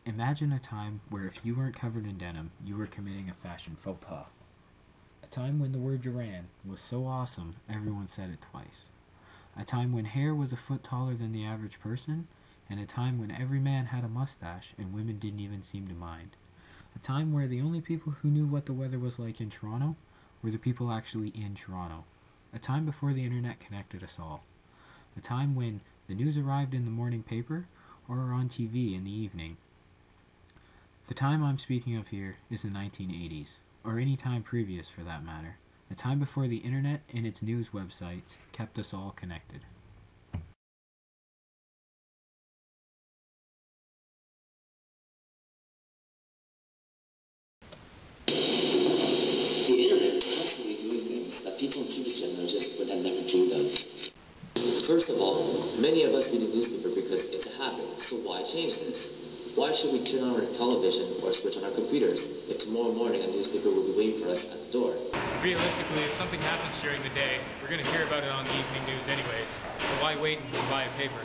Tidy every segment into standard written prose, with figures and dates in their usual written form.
Imagine a time where if you weren't covered in denim, you were committing a fashion faux pas. A time when the word Duran was so awesome everyone said it twice. A time when hair was a foot taller than the average person, and a time when every man had a mustache and women didn't even seem to mind. A time where the only people who knew what the weather was like in Toronto were the people actually in Toronto. A time before the internet connected us all. A time when the news arrived in the morning paper or on TV in the evening. The time I'm speaking of here is the 1980s, or any time previous for that matter, a time before the internet and its news websites kept us all connected. The internet is constantly doing things that people in previous generations would have never dreamed of. First of all, many of us read a newspaper because it's a habit, so why change this? Why should we turn on our television or switch on our computers if tomorrow morning a newspaper will be waiting for us at the door? Realistically, if something happens during the day, we're going to hear about it on the evening news anyways, so why wait and buy a paper?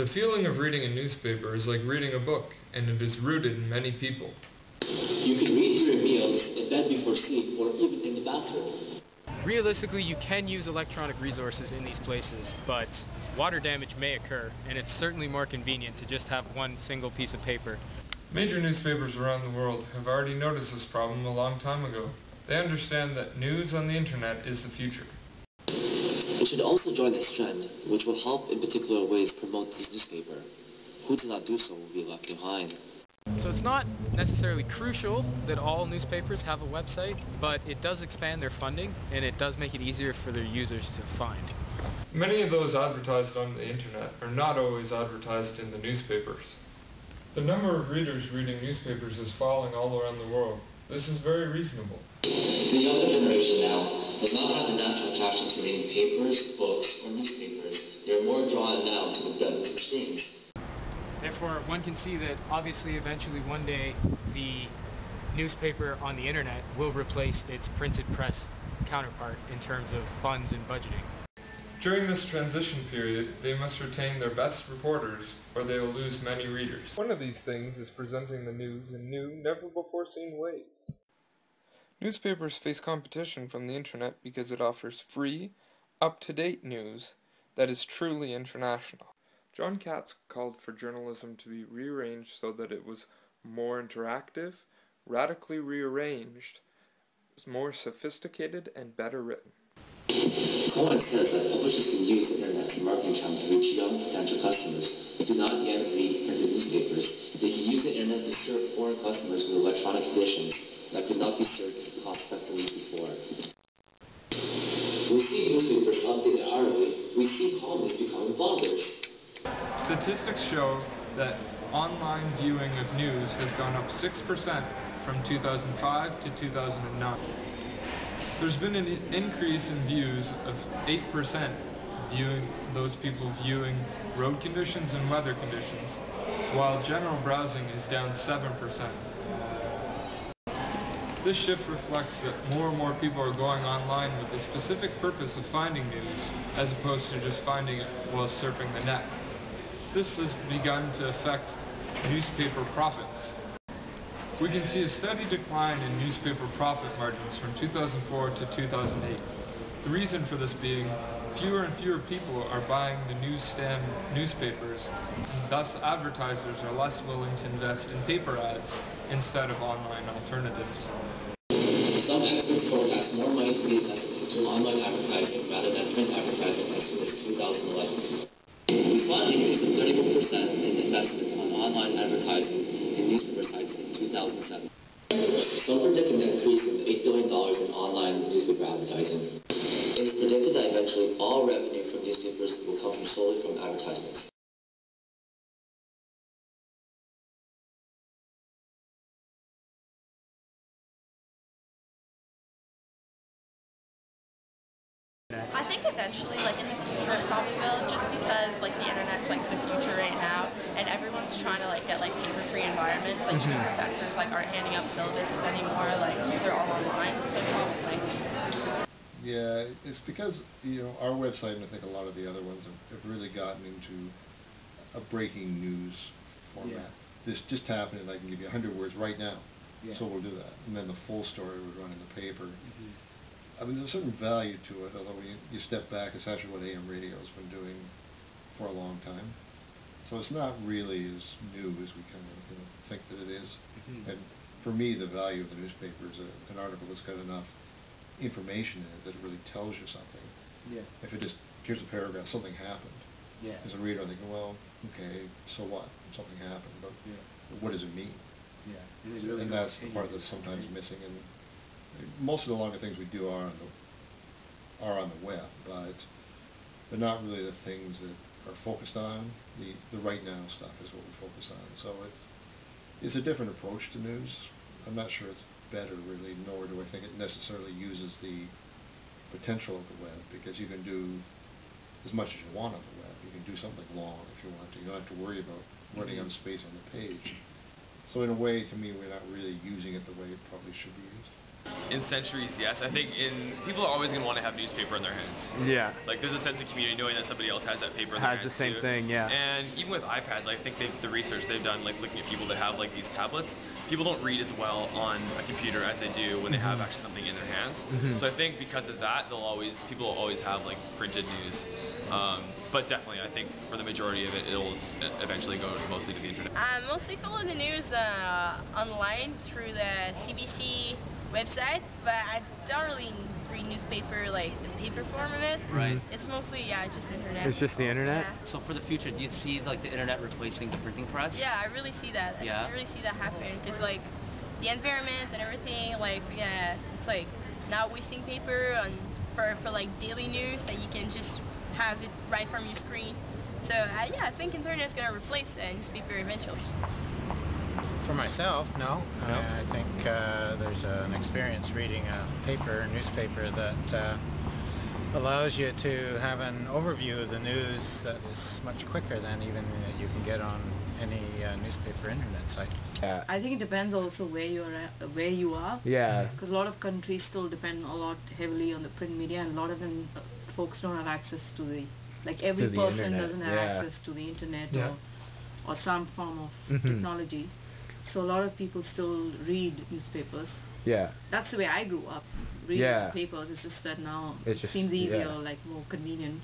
The feeling of reading a newspaper is like reading a book, and it is rooted in many people. You can read during meals, in bed before sleep, or even in the bathroom. Realistically, you can use electronic resources in these places, but water damage may occur, and it's certainly more convenient to just have one single piece of paper. Major newspapers around the world have already noticed this problem a long time ago. They understand that news on the internet is the future. We should also join this trend, which will help in particular ways promote this newspaper. Who does not do so will be left behind. So it's not necessarily crucial that all newspapers have a website, but it does expand their funding, and it does make it easier for their users to find. Many of those advertised on the internet are not always advertised in the newspapers. The number of readers reading newspapers is falling all around the world. This is very reasonable. The younger generation now does not have a natural attraction to reading papers, books, or newspapers. They are more drawn now to the breadth of screens. Therefore, one can see that obviously eventually one day the newspaper on the internet will replace its printed press counterpart in terms of funds and budgeting. During this transition period, they must retain their best reporters, or they will lose many readers. One of these things is presenting the news in new, never-before-seen ways. Newspapers face competition from the internet because it offers free, up-to-date news that is truly international. John Katz called for journalism to be rearranged so that it was more interactive, radically rearranged, more sophisticated, and better written. Cohen says that publishers can use the internet as a marketing channel to reach young potential customers who do not yet read printed newspapers. They can use the internet to serve foreign customers with electronic editions that could not be served cost-effectively before. We see newspapers updated hourly. We see columnists becoming bloggers. Statistics show that online viewing of news has gone up 6% from 2005 to 2009. There's been an increase in views of 8%, those people viewing road conditions and weather conditions, while general browsing is down 7%. This shift reflects that more and more people are going online with the specific purpose of finding news, as opposed to just finding it while surfing the net. This has begun to affect newspaper profits. We can see a steady decline in newspaper profit margins from 2004 to 2008. The reason for this being fewer and fewer people are buying the newsstand newspapers, and thus advertisers are less willing to invest in paper ads instead of online alternatives. Some experts forecast more money to be invested into online advertising rather than print advertising as soon as 2011. We saw an increase of 31% in investment on online advertising in newspaper sites in 2007. Some predict an increase of $8 billion in online newspaper advertising. It is predicted that eventually all revenue from newspapers will come solely from advertisements. I think eventually, like in the future, it probably will, just because like the internet's like the future right now, and everyone's trying to like get like paper-free environments. Like even professors like aren't handing out syllabuses anymore, like they're all online. So probably. Yeah, it's because our website, and I think a lot of the other ones have really gotten into a breaking news format. this just happened and I can give you 100 words right now. Yeah. So we'll do that. And then the full story would run in the paper. Mhm. I mean, there's a certain value to it, although when you step back, it's actually what AM radio has been doing for a long time. So it's not really as new as we kind of think that it is. Mhm. And for me, the value of the newspaper is an article that's got enough information in it that it really tells you something. Yeah. If it just, here's a paragraph, something happened. Yeah. As a reader, I'm thinking, well, okay, so what? Something happened, but Yeah. what does it mean? Yeah. And, really And that's the part that's sometimes missing. And most of the longer things we do are on the web, but they're not really the things that are focused on. The right now stuff is what we focus on. So it's a different approach to news. I'm not sure it's better really, nor do I think it necessarily uses the potential of the web, because you can do as much as you want on the web. You can do something long if you want to. You don't have to worry about running out of space on the page. So in a way, to me, we're not really using it the way it probably should be used. In centuries, yes. I think people are always going to want to have newspaper in their hands. Yeah. Like, there's a sense of community knowing that somebody else has that paper in their Has hands the same too. thing, yeah. And even with iPads, I think the research they've done, like looking at people that have like these tablets, people don't read as well on a computer as they do when they have actually something in their hands. Mhm. So I think because of that, people will always have like printed news. But definitely, I think for the majority of it, it'll eventually go mostly to the internet. I mostly follow the news online through the CBC website, but I don't really read newspaper like the paper form of it. Right. It's mostly just internet. It's just the internet? Yeah. So for the future, do you see like the internet replacing the printing press? Yeah, I really see that. Yeah? I really see that happen because like the environment and everything, like it's like not wasting paper for like daily news that you can just have it right from your screen. So I think internet's gonna replace newspaper eventually. For myself, no. I think there's an experience reading a newspaper that allows you to have an overview of the news that is much quicker than even you can get on any newspaper internet site. Yeah. I think it depends also where you are. Yeah. Because a lot of countries still depend a lot heavily on the print media, and a lot of them folks don't have access to the every the person internet, doesn't have yeah. access to the internet Yeah. or some form of technology. So a lot of people still read newspapers. Yeah. That's the way I grew up, reading Yeah. papers. It's just that now It's it just- seems easier, yeah. like more convenient.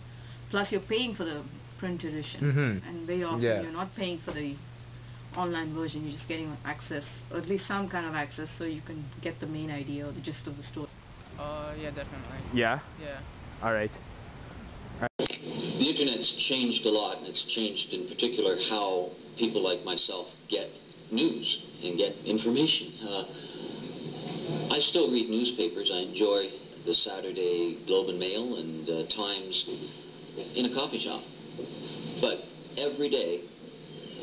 Plus you're paying for the print edition, Mhm. and very often Yeah. you're not paying for the online version. You're just getting access, or at least some kind of access, so you can get the main idea or the gist of the story. Yeah, definitely. Yeah? Yeah. All right. The internet's changed a lot, and it's changed in particular how people like myself get news and get information. I still read newspapers. I enjoy the Saturday Globe and Mail and Times in a coffee shop. But every day,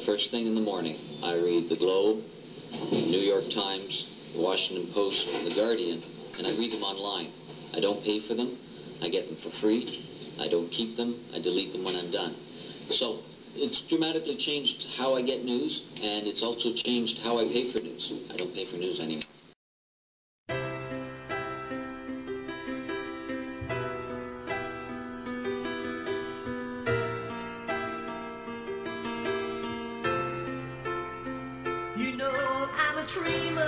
first thing in the morning, I read the Globe, New York Times, the Washington Post, and the Guardian, and I read them online. I don't pay for them. I get them for free. I don't keep them. I delete them when I'm done. So it's dramatically changed how I get news, and it's also changed how I pay for news. I don't pay for news anymore. You know I'm a dreamer,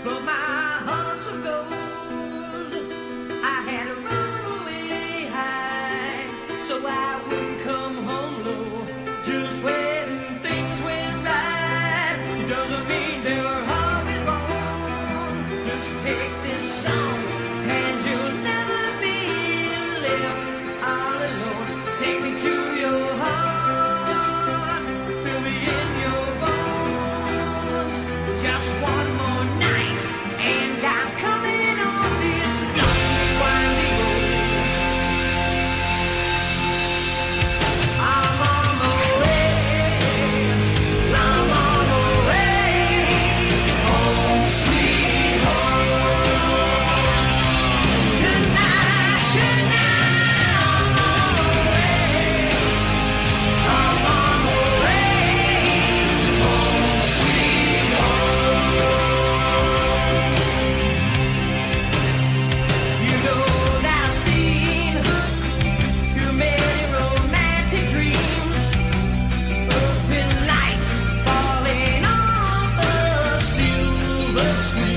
but my heart's of gold. I had to run away high, so I wouldn't come home low. Just when things went right, it doesn't mean they were always wrong. Just take this song, and you'll never be left all alone. Take me to your heart, fill me in your bones. the street.